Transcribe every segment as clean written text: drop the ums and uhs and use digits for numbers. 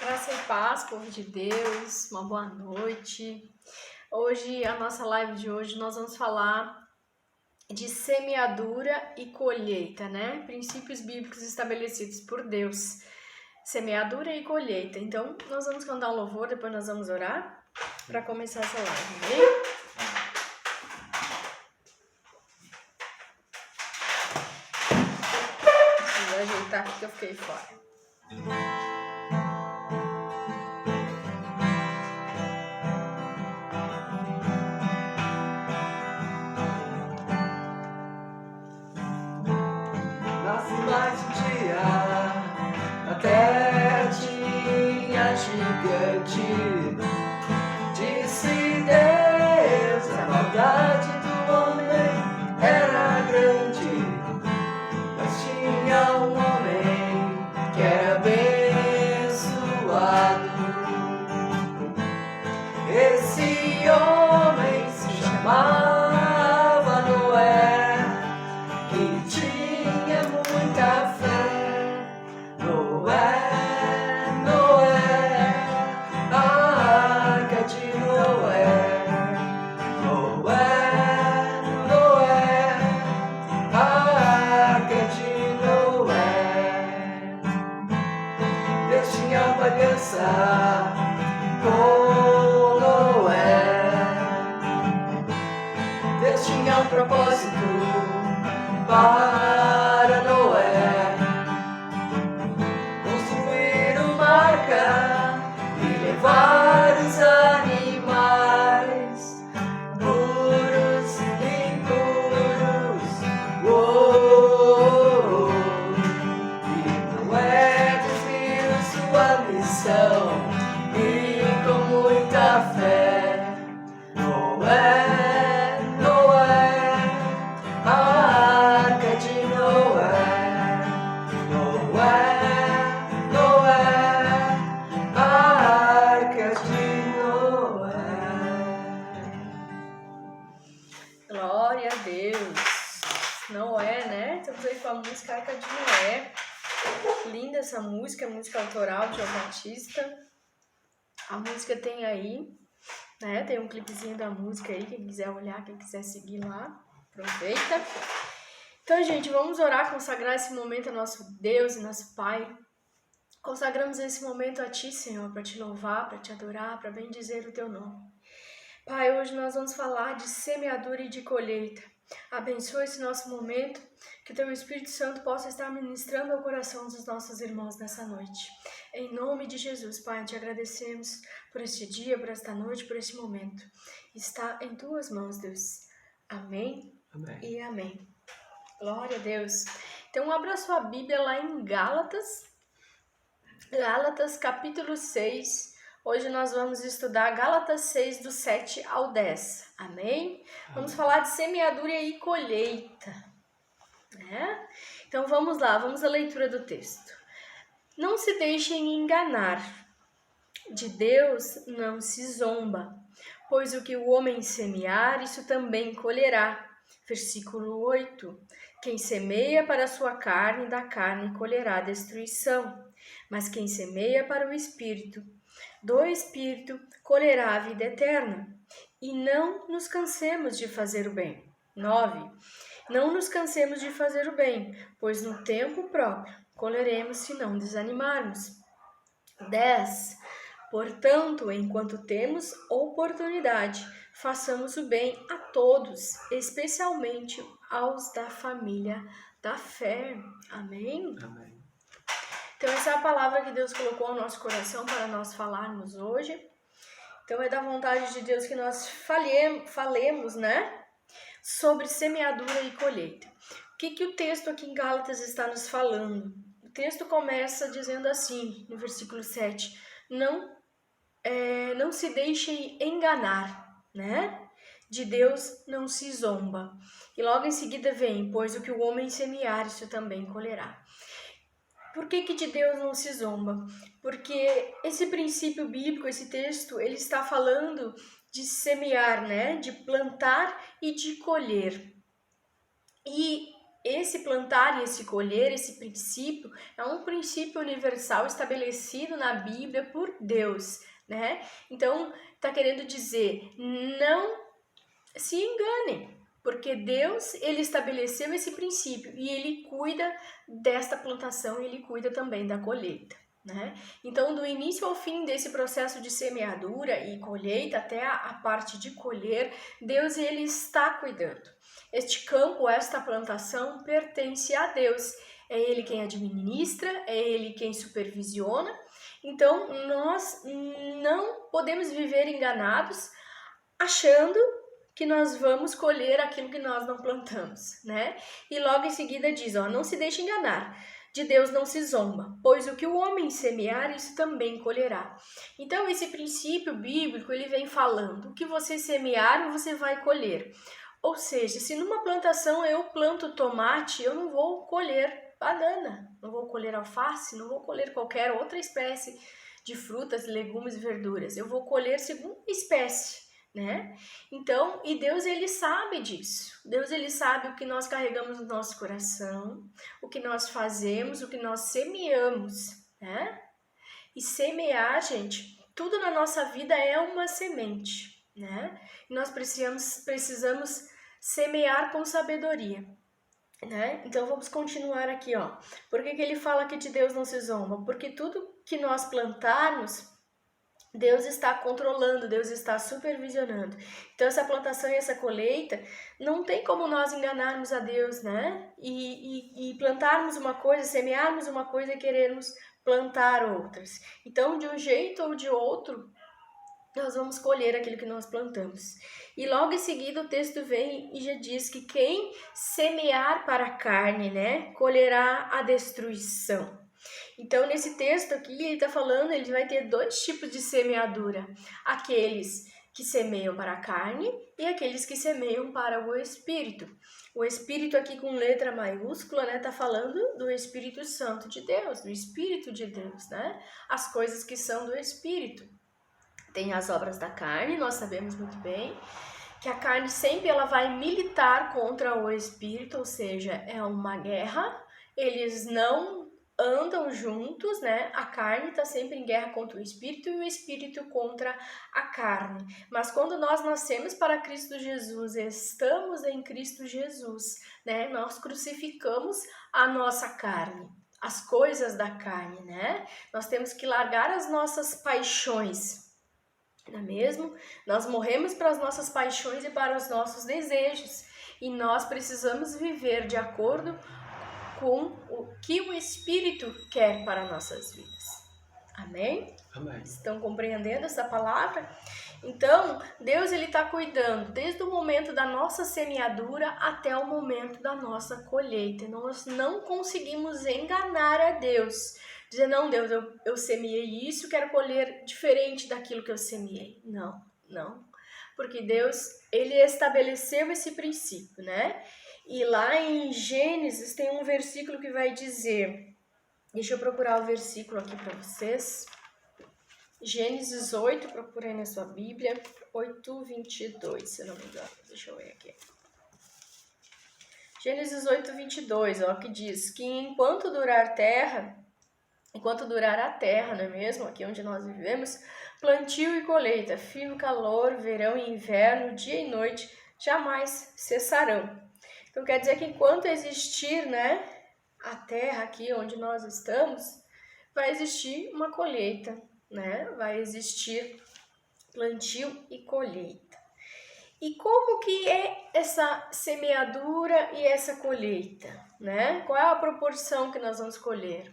Graça e paz, povo de Deus, uma boa noite. Hoje, a nossa live de hoje, nós vamos falar de semeadura e colheita, né? Princípios bíblicos estabelecidos por Deus. Semeadura e colheita. Então, nós vamos cantar um louvor, depois nós vamos orar para começar essa live, amém? Vou ajeitar aqui que eu fiquei fora. Mais um dia, a terra tinha gigante. Disse Deus, a maldade do homem era grande. Mas tinha um homem que era abençoado. Esse homem se chamava Noé, que tinha muita fé. Noé, a arca de Noé. Noé, a arca de Noé. Deus tinha uma aliança com Noé. Deus tinha um propósito para Noé, construir uma arca e levar os animais puros e impuros. E Noé cumpriu sua missão e com muita fé. Glória a Deus. Noé, né? Estamos aí com a música Arca de Noé. Linda essa música, música autoral de João Batista. A música tem aí, né? Tem um clipezinho da música aí, quem quiser olhar, quem quiser seguir lá, aproveita. Então, gente, vamos orar, consagrar esse momento a nosso Deus e nosso Pai. Consagramos esse momento a Ti, Senhor, para Te louvar, para Te adorar, para bendizer o Teu nome. Pai, hoje nós vamos falar de semeadura e de colheita. Abençoa esse nosso momento, que o Teu Espírito Santo possa estar ministrando ao coração dos nossos irmãos nessa noite. Em nome de Jesus, Pai, te agradecemos por este dia, por esta noite, por este momento. Está em Tuas mãos, Deus. Amém, Amém. E amém. Glória a Deus. Então, abra sua Bíblia lá em Gálatas capítulo 6. Hoje nós vamos estudar Gálatas 6, do 7 ao 10. Amém? Vamos falar de semeadura e colheita, né? Então vamos lá, vamos à leitura do texto. Não se deixem enganar, de Deus não se zomba, pois o que o homem semear, isso também colherá. Versículo 8. Quem semeia para a sua carne, da carne colherá destruição, mas quem semeia para o Espírito, do Espírito colherá a vida eterna. E não nos cansemos de fazer o bem. 9. Não nos cansemos de fazer o bem, pois no tempo próprio colheremos se não desanimarmos. 10. Portanto, enquanto temos oportunidade, façamos o bem a todos, especialmente aos da família da fé. Amém? Amém. Então, essa é a palavra que Deus colocou no nosso coração para nós falarmos hoje. Então, é da vontade de Deus que nós falemos, né? Sobre semeadura e colheita. O que o texto aqui em Gálatas está nos falando? O texto começa dizendo assim, no versículo 7. Não se deixem enganar, né? De Deus não se zomba. E logo em seguida vem, pois o que o homem semear, isso também colherá. Por que de Deus não se zomba? Porque esse princípio bíblico, esse texto, ele está falando de semear, né? De plantar e de colher. E esse plantar e esse colher, esse princípio, é um princípio universal estabelecido na Bíblia por Deus, né? Então, está querendo dizer, não se engane, porque Deus, ele estabeleceu esse princípio e ele cuida desta plantação e ele cuida também da colheita, né? Então, do início ao fim desse processo de semeadura e colheita, até a parte de colher, Deus, ele está cuidando. Este campo, esta plantação, pertence a Deus. É Ele quem administra, é Ele quem supervisiona. Então, nós não podemos viver enganados achando que nós vamos colher aquilo que nós não plantamos, né? E logo em seguida diz, ó, não se deixe enganar, de Deus não se zomba, pois o que o homem semear, isso também colherá. Então, esse princípio bíblico, ele vem falando, o que você semear, você vai colher. Ou seja, se numa plantação eu planto tomate, eu não vou colher banana, não vou colher alface, não vou colher qualquer outra espécie de frutas, legumes e verduras. Eu vou colher segundo espécie, né? Então, e Deus, ele sabe disso. Deus, ele sabe o que nós carregamos no nosso coração, o que nós fazemos, o que nós semeamos, né? E semear, gente, tudo na nossa vida é uma semente, né? E nós precisamos semear com sabedoria, né? Então vamos continuar aqui, ó. Por que ele fala que de Deus não se zomba? Porque tudo que nós plantarmos, Deus está controlando, Deus está supervisionando. Então essa plantação e essa colheita, não tem como nós enganarmos a Deus, né? E plantarmos uma coisa, semearmos uma coisa e querermos plantar outras. Então, de um jeito ou de outro, nós vamos colher aquilo que nós plantamos. E logo em seguida o texto vem e já diz que quem semear para a carne, né, colherá a destruição. Então, nesse texto aqui, ele está falando, ele vai ter dois tipos de semeadura. Aqueles que semeiam para a carne e aqueles que semeiam para o Espírito. O Espírito aqui com letra maiúscula, né, tá falando do Espírito Santo de Deus, do Espírito de Deus, né? As coisas que são do Espírito. Tem as obras da carne, nós sabemos muito bem que a carne sempre ela vai militar contra o Espírito, ou seja, é uma guerra, eles não andam juntos, né? A carne está sempre em guerra contra o Espírito e o Espírito contra a carne. Mas quando nós nascemos para Cristo Jesus, estamos em Cristo Jesus, né? Nós crucificamos a nossa carne, as coisas da carne, né? Nós temos que largar as nossas paixões, não é mesmo? Nós morremos para as nossas paixões e para os nossos desejos. E nós precisamos viver de acordo com o que o Espírito quer para nossas vidas. Amém? Amém. Estão compreendendo essa palavra? Então, Deus ele está cuidando desde o momento da nossa semeadura até o momento da nossa colheita. Nós não conseguimos enganar a Deus. Dizer, não, Deus, eu semeei isso, quero colher diferente daquilo que eu semeei. Não, não. Porque Deus, ele estabeleceu esse princípio, né? E lá em Gênesis tem um versículo que vai dizer, deixa eu procurar o versículo aqui para vocês. Gênesis 8, procurei na sua Bíblia, 8:22, se não me engano. Deixa eu ver aqui. Gênesis 8:22, ó, que diz que enquanto durar a terra, não é mesmo? Aqui onde nós vivemos, plantio e colheita, frio e calor, verão e inverno, dia e noite, jamais cessarão. Então quer dizer que enquanto existir, né, a terra aqui onde nós estamos, vai existir uma colheita, né? Vai existir plantio e colheita. E como que é essa semeadura e essa colheita, né? Qual é a proporção que nós vamos colher,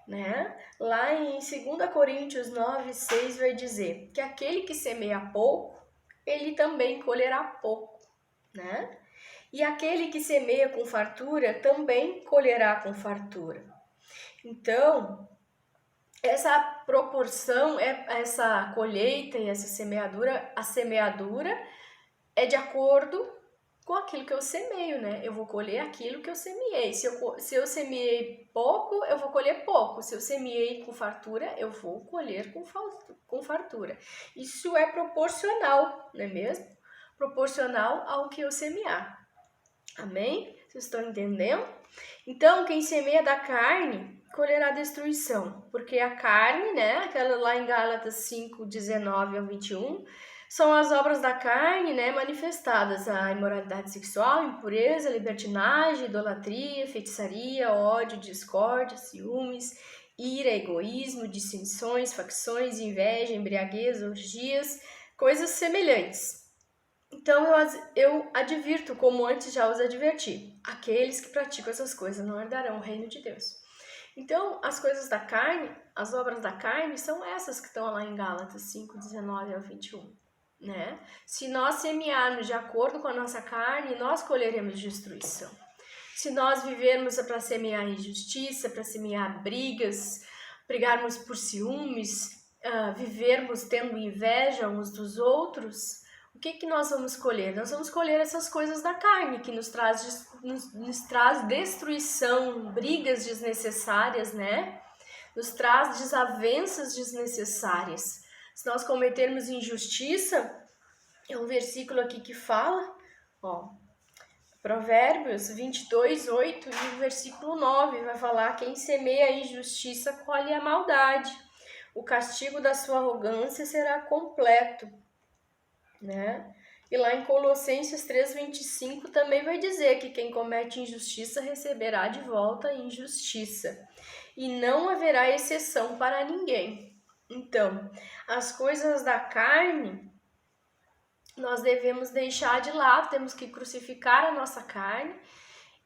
né? Lá em 2 Coríntios 9:6 vai dizer que aquele que semeia pouco, ele também colherá pouco, né? E aquele que semeia com fartura também colherá com fartura. Então, essa proporção, essa colheita e essa semeadura, a semeadura é de acordo com aquilo que eu semeio, né? Eu vou colher aquilo que eu semeei. Se eu semeei pouco, eu vou colher pouco. Se eu semeei com fartura, eu vou colher com fartura. Isso é proporcional, não é mesmo? Proporcional ao que eu semear. Amém? Vocês estão entendendo? Então, quem semeia da carne, colherá destruição. Porque a carne, né, aquela lá em Gálatas 5, 19 ao 21, são as obras da carne, né, manifestadas: a imoralidade sexual, impureza, libertinagem, idolatria, feitiçaria, ódio, discórdia, ciúmes, ira, egoísmo, dissensões, facções, inveja, embriaguez, orgias, coisas semelhantes. Então eu advirto, como antes já os adverti: aqueles que praticam essas coisas não herdarão o reino de Deus. Então, as coisas da carne, as obras da carne, são essas que estão lá em Gálatas 5, 19 ao 21. Né? Se nós semearmos de acordo com a nossa carne, nós colheremos destruição. Se nós vivermos para semear injustiça, para semear brigarmos por ciúmes, vivermos tendo inveja uns dos outros, o que nós vamos colher? Nós vamos colher essas coisas da carne, que nos traz destruição, brigas desnecessárias, né? Nos traz desavenças desnecessárias. Se nós cometermos injustiça, é um versículo aqui que fala, ó, Provérbios 22, 8 e o versículo 9 vai falar: quem semeia a injustiça colhe a maldade. O castigo da sua arrogância será completo. Né? E lá em Colossenses 3:25 também vai dizer que quem comete injustiça receberá de volta injustiça, e não haverá exceção para ninguém. Então, as coisas da carne nós devemos deixar de lado, temos que crucificar a nossa carne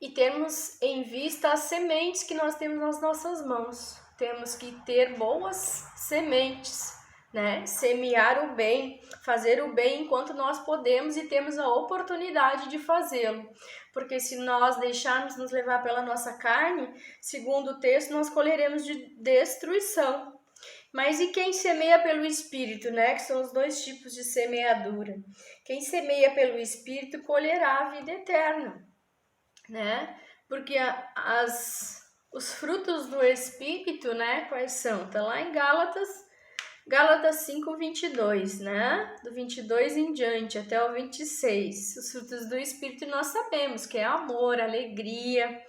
e termos em vista as sementes que nós temos nas nossas mãos. Temos que ter boas sementes, né? Semear o bem, fazer o bem enquanto nós podemos e temos a oportunidade de fazê-lo. Porque se nós deixarmos nos levar pela nossa carne, segundo o texto, nós colheremos de destruição. Mas e quem semeia pelo Espírito, né? Que são os dois tipos de semeadura. Quem semeia pelo Espírito colherá a vida eterna, né? Porque os frutos do Espírito, né? Quais são? Tá lá em Gálatas 5, 22, né? Do 22 em diante até o 26. Os frutos do Espírito nós sabemos que é amor, alegria,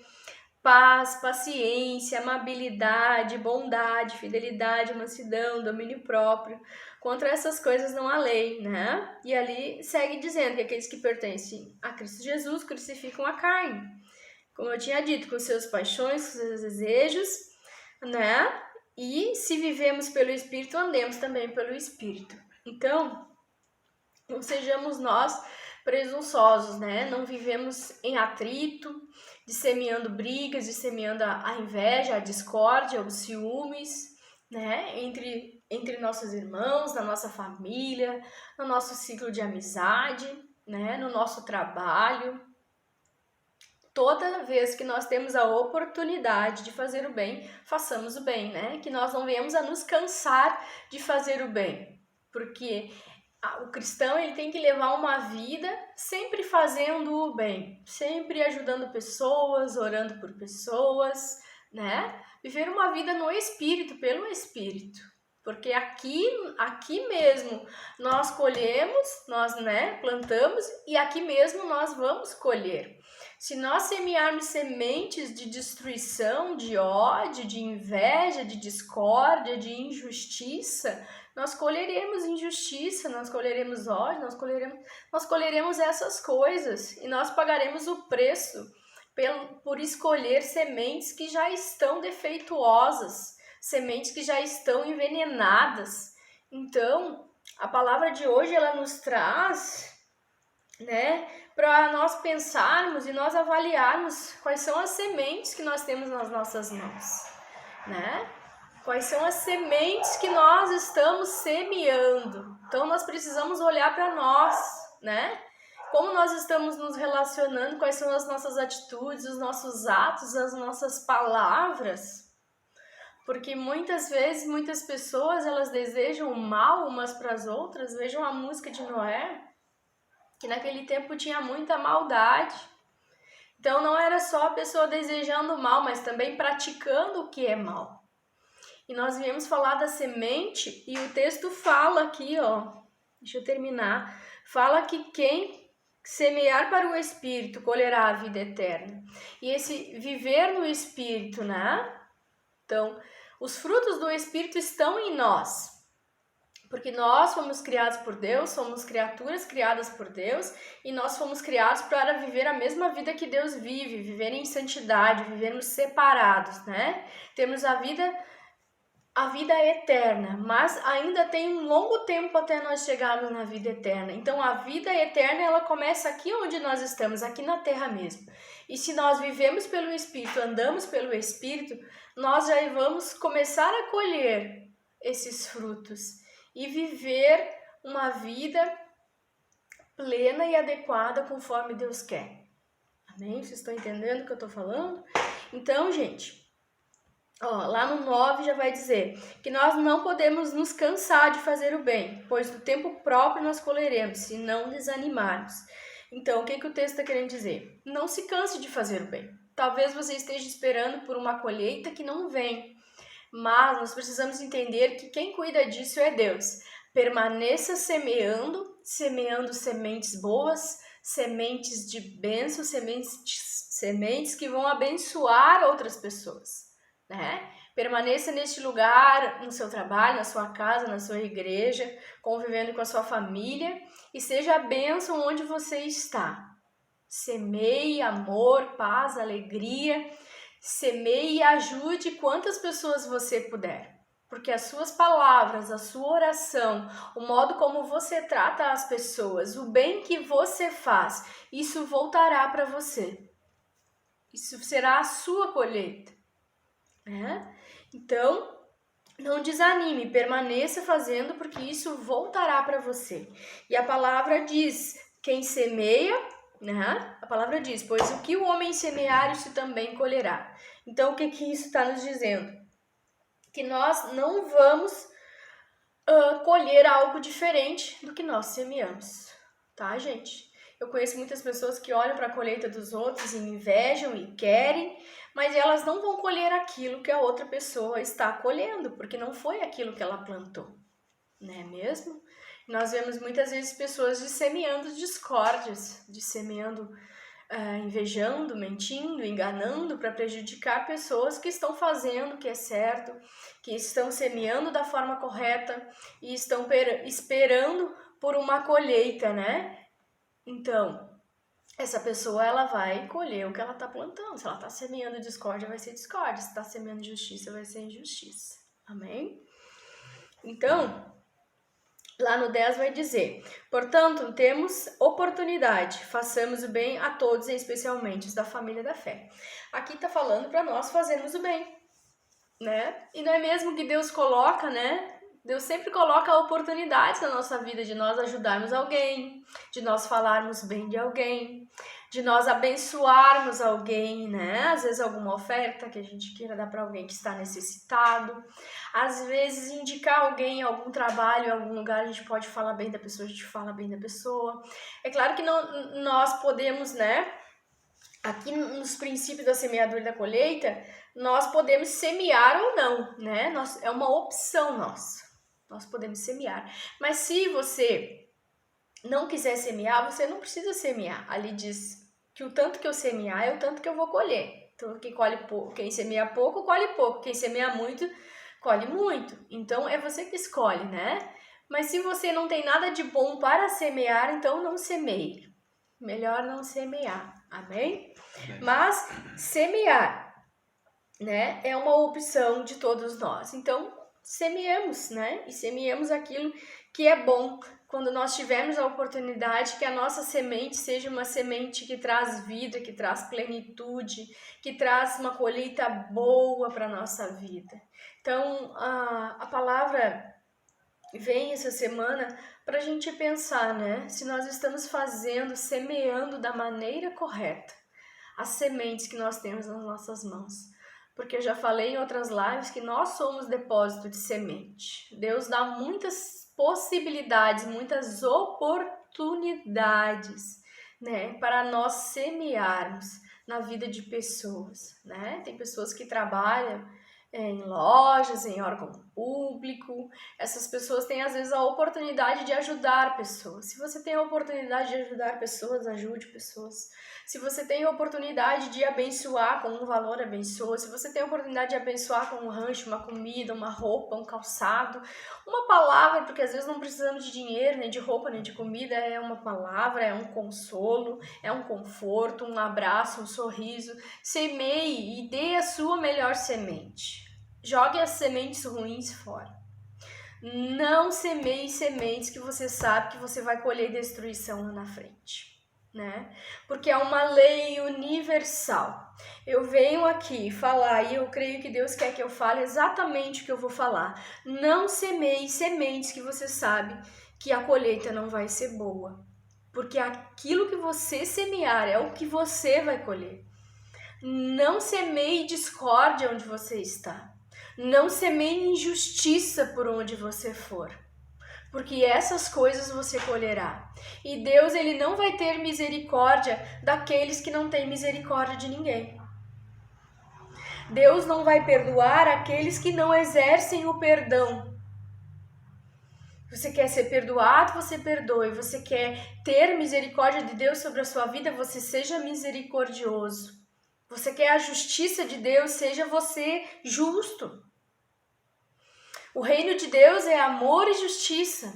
paz, paciência, amabilidade, bondade, fidelidade, mansidão, domínio próprio. Contra essas coisas não há lei, né? E ali segue dizendo que aqueles que pertencem a Cristo Jesus crucificam a carne. Como eu tinha dito, com seus paixões, com seus desejos, né? E se vivemos pelo Espírito, andemos também pelo Espírito. Então, não sejamos nós presunçosos, né? Não vivemos em atrito, disseminando brigas, disseminando a inveja, a discórdia, os ciúmes, né? Entre nossos irmãos, na nossa família, no nosso ciclo de amizade, né? No nosso trabalho. Toda vez que nós temos a oportunidade de fazer o bem, façamos o bem, né? Que nós não venhamos a nos cansar de fazer o bem, porque o cristão ele tem que levar uma vida sempre fazendo o bem, sempre ajudando pessoas, orando por pessoas, né? Viver uma vida no Espírito, pelo Espírito. Porque aqui mesmo nós colhemos, nós, né, plantamos e aqui mesmo nós vamos colher. Se nós semearmos sementes de destruição, de ódio, de inveja, de discórdia, de injustiça, nós colheremos injustiça, nós colheremos ódio, nós colheremos essas coisas e nós pagaremos o preço por escolher sementes que já estão defeituosas, sementes que já estão envenenadas. Então, a palavra de hoje ela nos traz, né, para nós pensarmos e nós avaliarmos quais são as sementes que nós temos nas nossas mãos, né? Quais são as sementes que nós estamos semeando. Então, nós precisamos olhar para nós, né? Como nós estamos nos relacionando, quais são as nossas atitudes, os nossos atos, as nossas palavras. Porque muitas vezes, muitas pessoas, elas desejam o mal umas para as outras. Vejam a música de Noé, que naquele tempo tinha muita maldade. Então, não era só a pessoa desejando o mal, mas também praticando o que é mal. E nós viemos falar da semente e o texto fala aqui, ó, deixa eu terminar, fala que quem semear para o Espírito, colherá a vida eterna. E esse viver no Espírito, né? Então, os frutos do Espírito estão em nós. Porque nós fomos criados por Deus, somos criaturas criadas por Deus, e nós fomos criados para viver a mesma vida que Deus vive, viver em santidade, vivermos separados, né? Temos a vida eterna, mas ainda tem um longo tempo até nós chegarmos na vida eterna. Então a vida eterna, ela começa aqui onde nós estamos, aqui na terra mesmo. E se nós vivemos pelo Espírito, andamos pelo Espírito, nós já vamos começar a colher esses frutos e viver uma vida plena e adequada conforme Deus quer. Amém? Vocês estão entendendo o que eu estou falando? Então, gente, lá no 9 já vai dizer que nós não podemos nos cansar de fazer o bem, pois no tempo próprio nós colheremos, se não desanimarmos. Então, o que o texto está querendo dizer? Não se canse de fazer o bem. Talvez você esteja esperando por uma colheita que não vem, mas nós precisamos entender que quem cuida disso é Deus. Permaneça semeando sementes boas, sementes de bênção, sementes que vão abençoar outras pessoas, né? Permaneça neste lugar, no seu trabalho, na sua casa, na sua igreja, convivendo com a sua família, e seja a bênção onde você está. Semeie amor, paz, alegria. Semeie e ajude quantas pessoas você puder, porque as suas palavras, a sua oração, o modo como você trata as pessoas, o bem que você faz, isso voltará para você. Isso será a sua colheita, né? Então, não desanime, permaneça fazendo, porque isso voltará para você. E a palavra diz, quem semeia, né? A palavra diz, pois o que o homem semear, isso também colherá. Então, o que isso está nos dizendo? Que nós não vamos colher algo diferente do que nós semeamos, tá, gente? Eu conheço muitas pessoas que olham para a colheita dos outros e invejam e querem, mas elas não vão colher aquilo que a outra pessoa está colhendo, porque não foi aquilo que ela plantou, não é mesmo? Nós vemos muitas vezes pessoas semeando discórdias, invejando, mentindo, enganando para prejudicar pessoas que estão fazendo o que é certo, que estão semeando da forma correta e estão esperando por uma colheita, né? Então, essa pessoa, ela vai colher o que ela está plantando. Se ela está semeando discórdia, vai ser discórdia. Se está semeando justiça, vai ser injustiça. Amém? Então, lá no 10 vai dizer, portanto, temos oportunidade, façamos o bem a todos, e especialmente os da família da fé. Aqui está falando para nós fazermos o bem, né? E não é mesmo que Deus coloca, né? Deus sempre coloca oportunidades na nossa vida de nós ajudarmos alguém, de nós falarmos bem de alguém, de nós abençoarmos alguém, né? Às vezes alguma oferta que a gente queira dar para alguém que está necessitado. Às vezes indicar alguém em algum trabalho, em algum lugar, a gente pode falar bem da pessoa, a gente fala bem da pessoa. É claro que não, nós podemos, né? Aqui nos princípios da semeadura e da colheita, nós podemos semear ou não, né? É uma opção nossa. Nós podemos semear. Mas se você não quiser semear, você não precisa semear. Ali diz que o tanto que eu semear é o tanto que eu vou colher. Então, quem semeia pouco, colhe pouco. Quem semeia muito, colhe muito. Então, é você que escolhe, né? Mas se você não tem nada de bom para semear, então não semeie. Melhor não semear. Amém? Mas semear, né, é uma opção de todos nós. Então, semeemos, né? E semeemos aquilo que é bom. Quando nós tivermos a oportunidade que a nossa semente seja uma semente que traz vida, que traz plenitude, que traz uma colheita boa para a nossa vida. Então, a palavra vem essa semana para a gente pensar, né? Se nós estamos semeando da maneira correta as sementes que nós temos nas nossas mãos. Porque eu já falei em outras lives que nós somos depósito de semente. Deus dá muitas possibilidades, muitas oportunidades, né, para nós semearmos na vida de pessoas, né? Tem pessoas que trabalham em lojas, em órgão público. Essas pessoas têm às vezes a oportunidade de ajudar pessoas. Se você tem a oportunidade de ajudar pessoas, ajude pessoas. Se você tem a oportunidade de abençoar com um valor, abençoa. Se você tem a oportunidade de abençoar com um rancho, uma comida, uma roupa, um calçado, uma palavra, porque às vezes não precisamos de dinheiro, nem de roupa, nem de comida, é uma palavra, é um consolo, é um conforto, um abraço, um sorriso. Semeie e dê a sua melhor semente. Jogue as sementes ruins fora. Não semeie sementes que você sabe que você vai colher destruição lá na frente, né? Porque é uma lei universal. Eu venho aqui falar e eu creio que Deus quer que eu fale exatamente o que eu vou falar. Não semeie sementes que você sabe que a colheita não vai ser boa. Porque aquilo que você semear é o que você vai colher. Não semeie discórdia onde você está. Não semeie injustiça por onde você for. Porque essas coisas você colherá. E Deus, ele não vai ter misericórdia daqueles que não têm misericórdia de ninguém. Deus não vai perdoar aqueles que não exercem o perdão. Você quer ser perdoado, você perdoe. Você quer ter misericórdia de Deus sobre a sua vida, você seja misericordioso. Você quer a justiça de Deus, seja você justo. O reino de Deus é amor e justiça.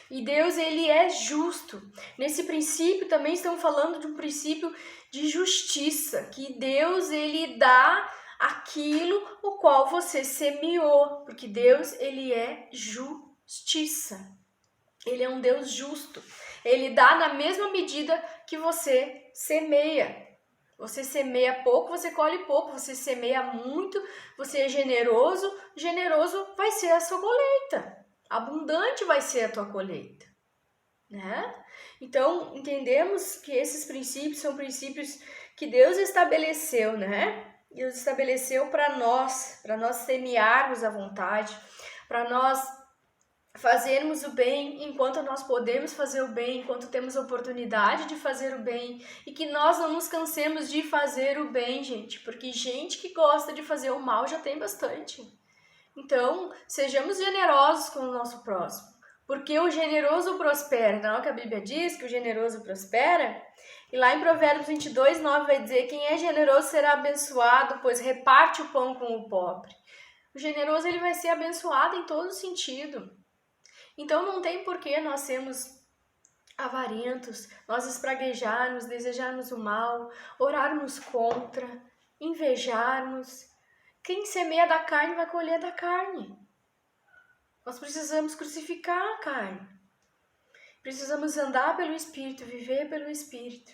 E Deus, ele é justo. Nesse princípio também estamos falando de um princípio de justiça, que Deus, ele dá aquilo o qual você semeou, porque Deus, ele é justiça. Ele é um Deus justo. Ele dá na mesma medida que você semeia. Você semeia pouco, você colhe pouco. Você semeia muito, você é generoso, generoso vai ser a sua colheita. Abundante vai ser a tua colheita, né? Então, entendemos que esses princípios são princípios que Deus estabeleceu, né? Deus estabeleceu para nós semearmos à vontade, para nós fazermos o bem enquanto nós podemos fazer o bem, enquanto temos oportunidade de fazer o bem, e que nós não nos cansemos de fazer o bem, gente, porque gente que gosta de fazer o mal já tem bastante. Então, sejamos generosos com o nosso próximo, porque o generoso prospera. Não é o que a Bíblia diz, que o generoso prospera? E lá em Provérbios 22, 9 vai dizer: quem é generoso será abençoado, pois reparte o pão com o pobre. O generoso, ele vai ser abençoado em todo sentido. Então, não tem por que nós sermos avarentos, nós espraguejarmos, desejarmos o mal, orarmos contra, invejarmos. Quem semeia da carne vai colher da carne. Nós precisamos crucificar a carne. Precisamos andar pelo Espírito, viver pelo Espírito.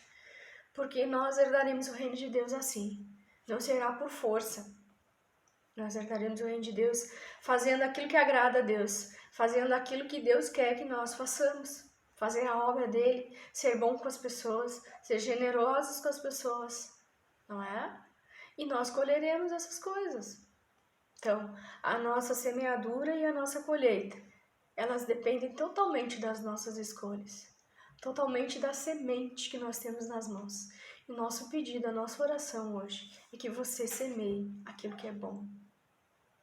Porque nós herdaremos o reino de Deus assim. Não será por força. Nós herdaremos o reino de Deus fazendo aquilo que agrada a Deus. Fazendo aquilo que Deus quer que nós façamos. Fazer a obra dele. Ser bom com as pessoas. Ser generosos com as pessoas. Não é? E nós colheremos essas coisas. Então, a nossa semeadura e a nossa colheita, elas dependem totalmente das nossas escolhas, totalmente da semente que nós temos nas mãos. E o nosso pedido, a nossa oração hoje, é que você semeie aquilo que é bom,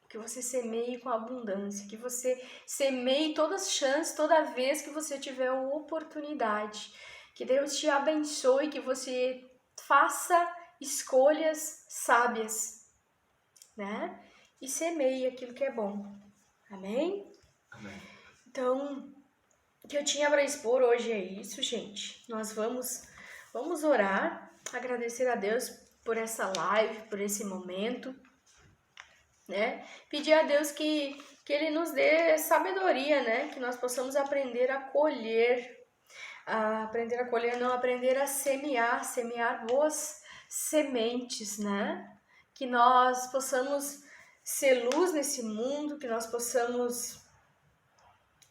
que você semeie com abundância, que você semeie todas as chances, toda vez que você tiver a oportunidade. Que Deus te abençoe, que você faça escolhas sábias, né? E semeie aquilo que é bom. Amém? Amém. Então, o que eu tinha para expor hoje é isso, gente. Nós vamos orar, agradecer a Deus por essa live, por esse momento, né? Pedir a Deus que Ele nos dê sabedoria, né? Que nós possamos aprender a colher, não, aprender a semear boas sementes, né? Que nós possamos ser luz nesse mundo, que nós possamos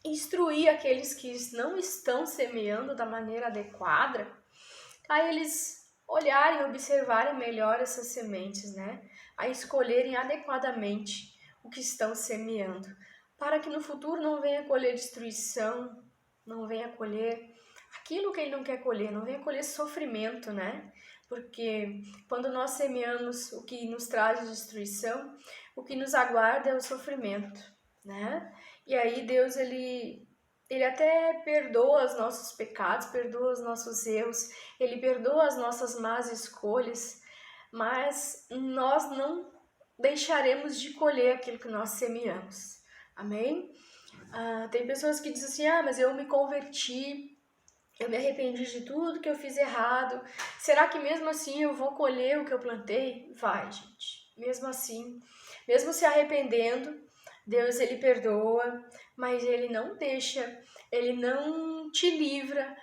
instruir aqueles que não estão semeando da maneira adequada, a eles olharem, observarem melhor essas sementes, né? A escolherem adequadamente o que estão semeando, para que no futuro não venha colher destruição, não venha colher aquilo que ele não quer colher, não venha colher sofrimento, né? porque quando nós semeamos o que nos traz destruição, o que nos aguarda é o sofrimento, né? E aí Deus, ele até perdoa os nossos pecados, perdoa os nossos erros, Ele perdoa as nossas más escolhas, mas nós não deixaremos de colher aquilo que nós semeamos. Amém? Tem pessoas que dizem assim, mas eu me converti, eu me arrependi de tudo que eu fiz errado. Será que mesmo assim eu vou colher o que eu plantei? Vai, gente. Mesmo assim, mesmo se arrependendo, Deus, ele perdoa, mas ele não deixa, ele não te livra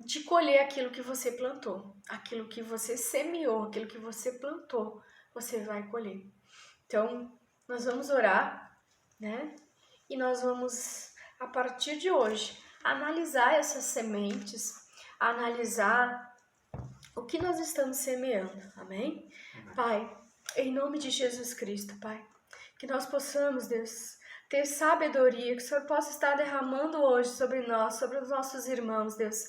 de colher aquilo que você plantou, aquilo que você semeou, aquilo que você plantou, você vai colher. Então, nós vamos orar, né? E nós vamos, a partir de hoje, analisar essas sementes, analisar o que nós estamos semeando, amém? Pai, em nome de Jesus Cristo, Pai, que nós possamos, Deus, ter sabedoria, que o Senhor possa estar derramando hoje sobre nós, sobre os nossos irmãos, Deus,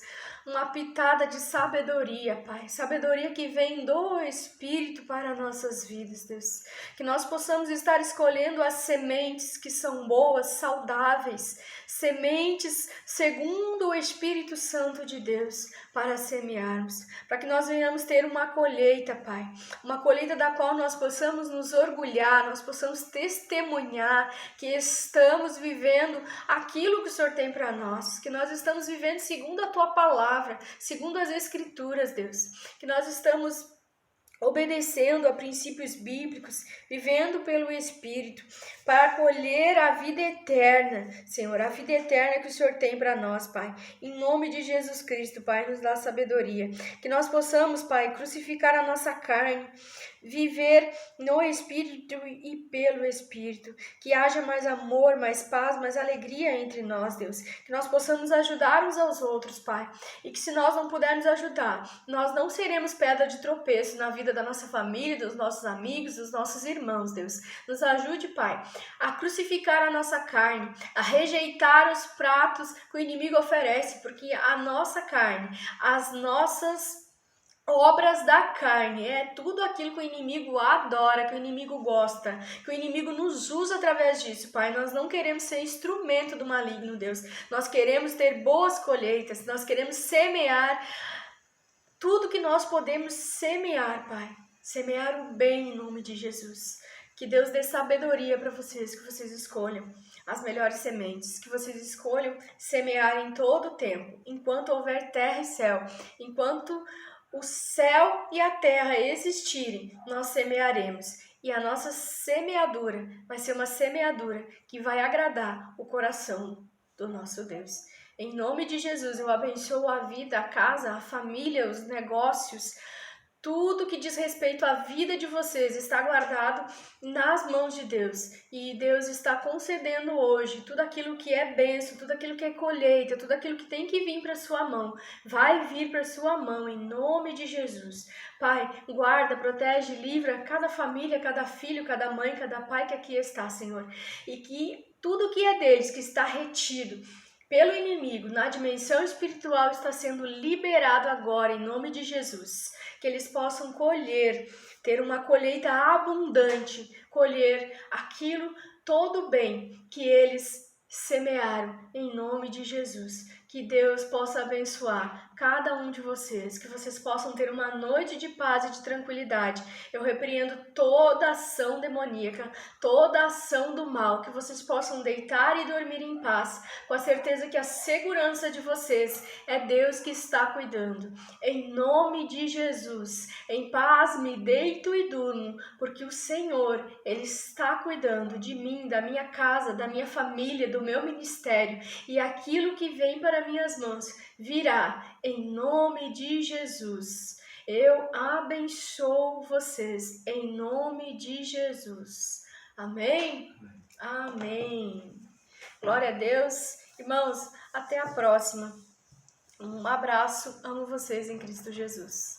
uma pitada de sabedoria, Pai, sabedoria que vem do Espírito para nossas vidas, Deus, que nós possamos estar escolhendo as sementes que são boas, saudáveis, sementes segundo o Espírito Santo de Deus, para semearmos, para que nós venhamos ter uma colheita, Pai, uma colheita da qual nós possamos nos orgulhar, nós possamos testemunhar que estamos vivendo aquilo que o Senhor tem para nós, que nós estamos vivendo segundo a Tua palavra, segundo as Escrituras, Deus, que nós estamos obedecendo a princípios bíblicos, vivendo pelo Espírito, para colher a vida eterna, Senhor, a vida eterna que o Senhor tem para nós, Pai. Em nome de Jesus Cristo, Pai, nos dá sabedoria. Que nós possamos, Pai, crucificar a nossa carne, viver no Espírito e pelo Espírito. Que haja mais amor, mais paz, mais alegria entre nós, Deus. Que nós possamos ajudar uns aos outros, Pai. E que se nós não pudermos ajudar, nós não seremos pedra de tropeço na vida da nossa família, dos nossos amigos, dos nossos irmãos, Deus. Nos ajude, Pai, a crucificar a nossa carne, a rejeitar os pratos que o inimigo oferece, porque a nossa carne, as nossas obras da carne, é tudo aquilo que o inimigo adora, que o inimigo gosta, que o inimigo nos usa através disso, Pai. Nós não queremos ser instrumento do maligno, Deus. Nós queremos ter boas colheitas, nós queremos semear tudo que nós podemos semear, Pai. Semear o bem em nome de Jesus. Que Deus dê sabedoria para vocês, que vocês escolham as melhores sementes, que vocês escolham semear em todo o tempo, enquanto houver terra e céu, enquanto o céu e a terra existirem, nós semearemos. E a nossa semeadura vai ser uma semeadura que vai agradar o coração do nosso Deus. Em nome de Jesus, eu abençoo a vida, a casa, a família, os negócios, tudo que diz respeito à vida de vocês está guardado nas mãos de Deus. E Deus está concedendo hoje tudo aquilo que é bênção, tudo aquilo que é colheita, tudo aquilo que tem que vir para sua mão. Vai vir para sua mão, em nome de Jesus. Pai, guarda, protege, livra cada família, cada filho, cada mãe, cada pai que aqui está, Senhor. E que tudo que é deles, que está retido pelo inimigo na dimensão espiritual, está sendo liberado agora, em nome de Jesus. Que eles possam colher, ter uma colheita abundante, colher aquilo, todo o bem que eles semearam, em nome de Jesus. Que Deus possa abençoar cada um de vocês, que vocês possam ter uma noite de paz e de tranquilidade. Eu repreendo toda ação demoníaca, toda ação do mal, que vocês possam deitar e dormir em paz, com a certeza que a segurança de vocês é Deus que está cuidando. Em nome de Jesus, em paz me deito e durmo, porque o Senhor, Ele está cuidando de mim, da minha casa, da minha família, do meu ministério, e aquilo que vem para minhas mãos virá em nome de Jesus. Eu abençoo vocês em nome de Jesus. Amém? Amém. Glória a Deus. Irmãos, até a próxima. Um abraço. Amo vocês em Cristo Jesus.